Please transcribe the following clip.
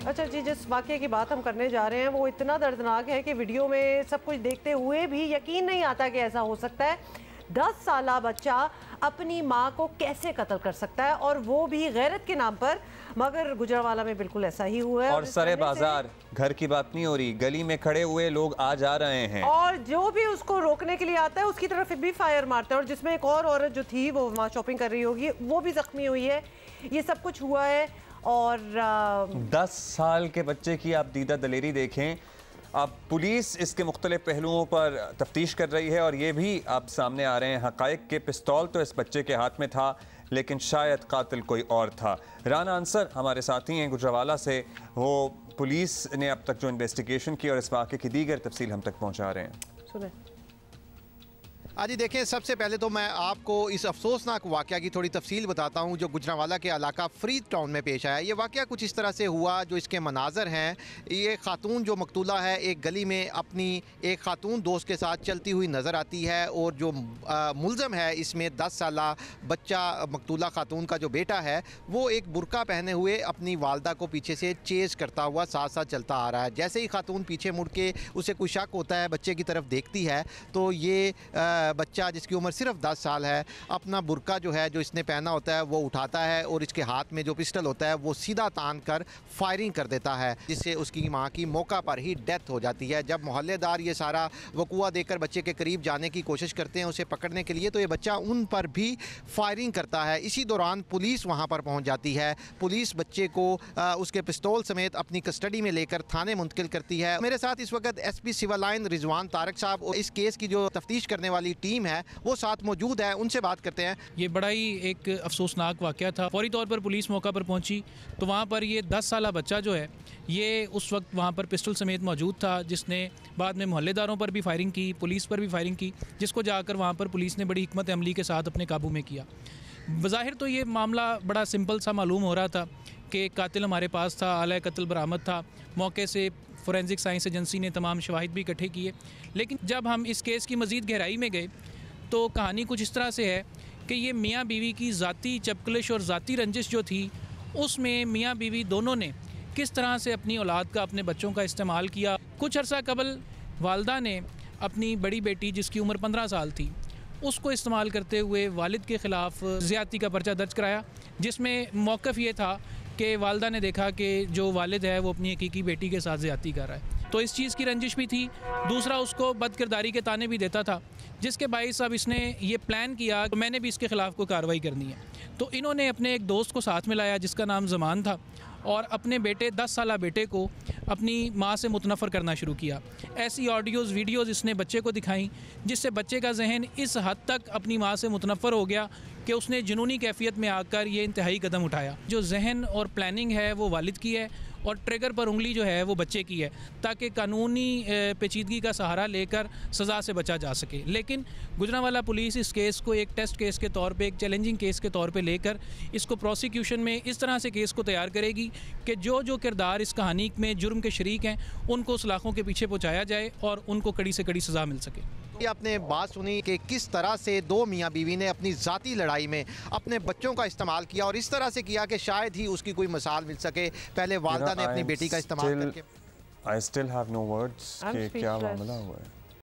अच्छा जी, जिस वाक़ये की बात हम करने जा रहे हैं वो इतना दर्दनाक है कि वीडियो में सब कुछ देखते हुए भी यकीन नहीं आता कि ऐसा हो सकता है। 10 साला बच्चा अपनी माँ को कैसे कत्ल कर सकता है, और वो भी गैरत के नाम पर। मगर गुजरांवाला में बिल्कुल ऐसा ही हुआ है। और सरे बाजार, घर की बात नहीं हो रही, गली में खड़े हुए लोग आ जा रहे हैं और जो भी उसको रोकने के लिए आता है उसकी तरफ भी फायर मारता है। और जिसमें एक और औरत जो थी वो वहाँ शॉपिंग कर रही होगी, वो भी जख्मी हुई है। ये सब कुछ हुआ है। और 10 साल के बच्चे की आप दीदा दलेरी देखें। अब पुलिस इसके मुख्तलिफ पहलुओं पर तफ्तीश कर रही है और ये भी अब सामने आ रहे हैं हक़ाइक़ के। पिस्तौल तो इस बच्चे के हाथ में था, लेकिन शायद कातिल कोई और था। राना अंसर हमारे साथी हैं गुजरांवाला से, वो पुलिस ने अब तक जो इन्वेस्टिगेशन की और इस वाक़े की दीगर तफसील हम तक पहुँचा रहे हैं। सुने। हाँ जी, देखें, सबसे पहले तो मैं आपको इस अफसोसनाक वाक़या की थोड़ी तफसील बताता हूँ जो गुजरांवाला के इलाका फरीद टाउन में पेश आया। ये वाक़या कुछ इस तरह से हुआ, जो इसके मनाजर हैं। ये खातून जो मकतूला है एक गली में अपनी एक खातून दोस्त के साथ चलती हुई नज़र आती है, और जो मुल्ज़म है इसमें 10 साला बच्चा मकतूला खातून का जो बेटा है वो एक बुरका पहने हुए अपनी वालदा को पीछे से चेज़ करता हुआ साथ साथ चलता आ रहा है। जैसे ही खातून पीछे मुड़ के उसे कोई शक होता है, बच्चे की तरफ देखती है, तो ये बच्चा जिसकी उम्र सिर्फ 10 साल है अपना बुरका जो है जो इसने पहना होता है वो उठाता है, और इसके हाथ में जो पिस्टल होता है वो सीधा तान कर फायरिंग कर देता है, जिससे उसकी माँ की मौका पर ही डेथ हो जाती है। जब मोहल्लेदार ये सारा वकूआ देखकर बच्चे के करीब जाने की कोशिश करते हैं उसे पकड़ने के लिए, तो ये बच्चा उन पर भी फायरिंग करता है। इसी दौरान पुलिस वहाँ पर पहुँच जाती है। पुलिस बच्चे को उसके पिस्तौल समेत अपनी कस्टडी में लेकर थाने मुंतकिल करती है। मेरे साथ इस वक्त SP civil line Rizwan Tarak साहब और इस केस की जो तफ्तीश करने वाली टीम है वो साथ मौजूद है, उनसे बात करते हैं। ये बड़ा ही एक अफसोसनाक वाक़या था। फौरी तौर पर पुलिस मौका पर पहुंची तो वहाँ पर ये 10 साला बच्चा जो है ये उस वक्त वहाँ पर पिस्टल समेत मौजूद था, जिसने बाद में मोहल्लेदारों पर भी फायरिंग की, पुलिस पर भी फायरिंग की, जिसको जाकर वहाँ पर पुलिस ने बड़ी हिकमत अमली के साथ अपने काबू में किया। बज़ाहिर तो ये मामला बड़ा सिंपल सा मालूम हो रहा था कि कातिल हमारे पास था, आला कत्ल बरामद था। मौके से फोरेंसिक साइंस एजेंसी ने तमाम शवाहिद भी इकट्ठे किए, लेकिन जब हम इस केस की मज़ीद गहराई में गए तो कहानी कुछ इस तरह से है कि ये मियाँ बीवी की ज़ाती चपकलिश और ज़ाती रंजिश जो थी, उसमें मियाँ बीवी दोनों ने किस तरह से अपनी औलाद का, अपने बच्चों का इस्तेमाल किया। कुछ अर्सा कबल वालदा ने अपनी बड़ी बेटी जिसकी उम्र 15 साल थी उसको इस्तेमाल करते हुए वालिद के ख़िलाफ़ ज़्यादती का पर्चा दर्ज कराया, जिसमें मौक़िफ़ ये था कि वालदा ने देखा कि जो वालिद है वो अपनी हकीकी बेटी के साथ ज़्यादती कर रहा है, तो इस चीज़ की रंजिश भी थी। दूसरा, उसको बदकिरदारी के ताने भी देता था, जिसके बाइस अब इसने ये प्लान किया तो मैंने भी इसके ख़िलाफ़ कोई कार्रवाई करनी है। तो इन्होंने अपने एक दोस्त को साथ में लाया जिसका नाम ज़मान था, और अपने बेटे 10 साला बेटे को अपनी माँ से मुतनफ़र करना शुरू किया। ऐसी ऑडियोज़ वीडियोज़ इसने बच्चे को दिखाई, जिससे बच्चे का जहन इस हद तक अपनी माँ से मुतनफ़र हो गया कि उसने जुनूनी कैफियत में आकर ये इंतहाई कदम उठाया। जो जहन और प्लानिंग है वो वालिद की है, और ट्रिगर पर उंगली जो है वो बच्चे की है, ताकि कानूनी पेचीदगी का सहारा लेकर सज़ा से बचा जा सके। लेकिन गुजरांवाला पुलिस इस केस को एक टेस्ट केस के तौर पे, एक चैलेंजिंग केस के तौर पे लेकर इसको प्रोसिक्यूशन में इस तरह से केस को तैयार करेगी कि जो जो किरदार इस कहानी में जुर्म के शरीक हैं उनको सलाखों के पीछे पहुँचाया जाए और उनको कड़ी से कड़ी सज़ा मिल सके। ये आपने बात सुनी कि किस तरह से दो मियाँ बीवी ने अपनी ज़ाती लड़ाई में अपने बच्चों का इस्तेमाल किया, और इस तरह से किया कि शायद ही उसकी कोई मिसाल मिल सके। पहले वालदा ने अपनी बेटी का इस्तेमाल करके। I still have no words कि क्या मामला हुआ है।